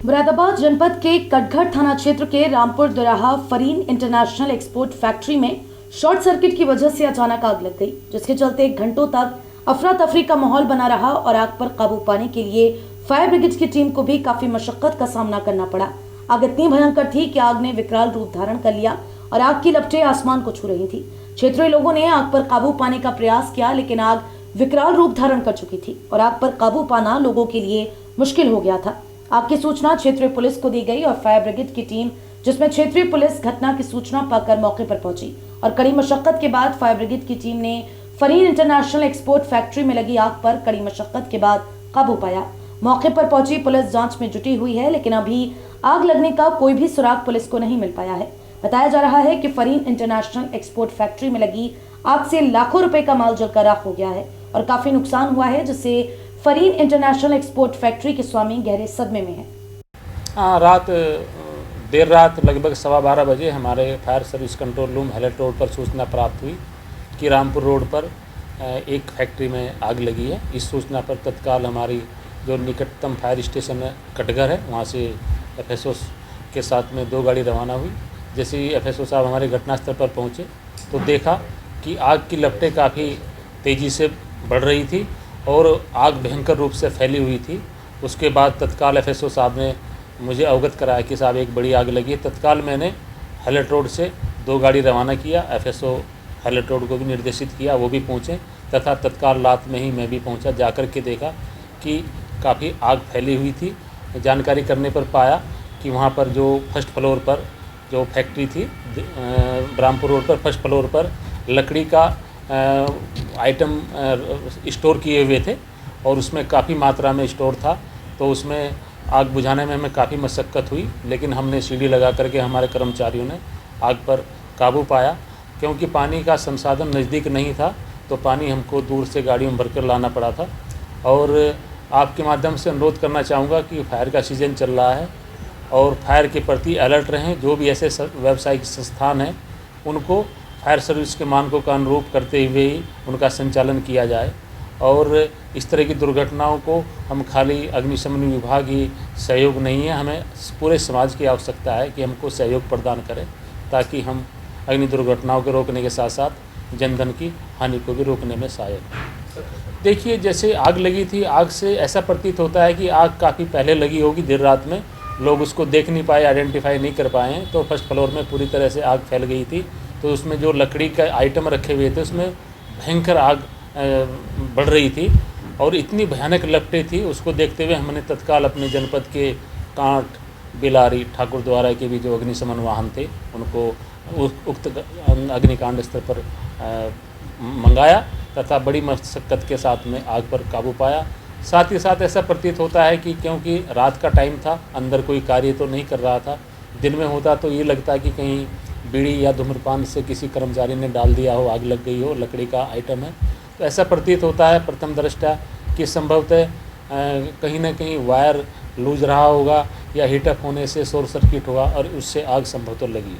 मुरादाबाद जनपद के कटघर थाना क्षेत्र के Rampur Doraha Fareen international export factory में शॉर्ट सर्किट की वजह से अचानक आग लग गई, जिसके चलते घंटों तक अफरा तफरी का माहौल बना रहा और आग पर काबू पाने के लिए फायर ब्रिगेड की टीम को भी काफी मशक्कत का सामना करना पड़ा। आग इतनी भयंकर थी कि आग ने विकराल रूप धारण कर लिया और आग की लपटें आसमान को छू रही थी। क्षेत्रीय लोगों ने आग पर काबू पाने का प्रयास किया, लेकिन आग विकराल रूप धारण कर चुकी थी और आग पर काबू पाना लोगों के लिए मुश्किल हो गया था। आग की सूचना क्षेत्रीय पुलिस को दी गई और फायर ब्रिगेड की टीम, जिसमें क्षेत्रीय पुलिस घटना की सूचना पाकर मौके पर पहुंची और कड़ी मशक्कत के बाद फायर ब्रिगेड की टीम ने फरीन इंटरनेशनल एक्सपोर्ट फैक्ट्री में लगी आग पर कड़ी मशक्कत के बाद काबू पाया। मौके पर पहुंची पुलिस जांच में जुटी हुई है, लेकिन अभी आग लगने का कोई भी सुराग पुलिस को नहीं मिल पाया है। बताया जा रहा है कि फरीन इंटरनेशनल एक्सपोर्ट फैक्ट्री में लगी आग से लाखों रुपए का माल जलकर राख हो गया है और काफी नुकसान हुआ है, जिससे फरीन इंटरनेशनल एक्सपोर्ट फैक्ट्री के स्वामी गहरे सदमे में है। देर रात लगभग 12:15 बजे हमारे fire service control room Hallet road पर सूचना प्राप्त हुई कि रामपुर रोड पर एक फैक्ट्री में आग लगी है। इस सूचना पर तत्काल हमारी जो निकटतम फायर स्टेशन कटघर है, वहाँ से FSO के साथ में 2 गाड़ी रवाना हुई। जैसे ही FSO साहब हमारे घटनास्थल पर पहुँचे तो देखा कि आग की लपटें काफ़ी तेज़ी से बढ़ रही थी और आग भयंकर रूप से फैली हुई थी। उसके बाद तत्काल FSO साहब ने मुझे अवगत कराया कि साहब एक बड़ी आग लगी है। तत्काल मैंने हैलेट रोड से 2 गाड़ी रवाना किया। FSO हैलेट रोड को भी निर्देशित किया, वो भी पहुँचे तथा तत्काल रात में ही मैं भी पहुँचा। जाकर के देखा कि काफ़ी आग फैली हुई थी। जानकारी करने पर पाया कि वहाँ पर जो फर्स्ट फ्लोर पर जो फैक्ट्री थी रामपुर रोड पर फर्स्ट फ्लोर पर लकड़ी का आइटम स्टोर किए हुए थे और उसमें काफ़ी मात्रा में स्टोर था। तो उसमें आग बुझाने में हमें काफ़ी मशक्क़त हुई, लेकिन हमने सीढ़ी लगा करके हमारे कर्मचारियों ने आग पर काबू पाया। क्योंकि पानी का संसाधन नज़दीक नहीं था तो पानी हमको दूर से गाड़ियों में भरकर लाना पड़ा था। और आपके माध्यम से अनुरोध करना चाहूँगा कि फायर का सीज़न चल रहा है और फायर के प्रति अलर्ट रहें। जो भी ऐसे व्यावसायिक संस्थान हैं उनको फायर सर्विस के मानकों का अनुरूप करते हुए ही उनका संचालन किया जाए। और इस तरह की दुर्घटनाओं को हम खाली अग्निशमन विभाग ही सहयोग नहीं है, हमें पूरे समाज की आवश्यकता है कि हमको सहयोग प्रदान करें ताकि हम अग्नि दुर्घटनाओं को रोकने के साथ साथ जनधन की हानि को भी रोकने में सहायक हों। देखिए, जैसे आग लगी थी, आग से ऐसा प्रतीत होता है कि आग काफ़ी पहले लगी होगी, देर रात में लोग उसको देख नहीं पाए, आइडेंटिफाई नहीं कर पाए हैं। तो फर्स्ट फ्लोर में पूरी तरह से आग फैल गई थी। तो उसमें जो लकड़ी का आइटम रखे हुए थे उसमें भयंकर आग बढ़ रही थी और इतनी भयानक लपटें थी। उसको देखते हुए हमने तत्काल अपने जनपद के कांट, बिलारी, ठाकुर द्वारा के भी जो अग्निशमन वाहन थे उनको उक्त अग्निकांड स्थल पर मंगाया तथा बड़ी मशक्क़त के साथ में आग पर काबू पाया। साथ ही साथ ऐसा प्रतीत होता है कि क्योंकि रात का टाइम था, अंदर कोई कार्य तो नहीं कर रहा था। दिन में होता तो ये लगता कि कहीं बीड़ी या धूम्रपान से किसी कर्मचारी ने डाल दिया हो, आग लग गई हो, लकड़ी का आइटम है। तो ऐसा प्रतीत होता है प्रथम दृष्टया कि संभवतः कहीं ना कहीं वायर लूज रहा होगा या हीटअप होने से शॉर्ट सर्किट हुआ और उससे आग संभवतः लगी।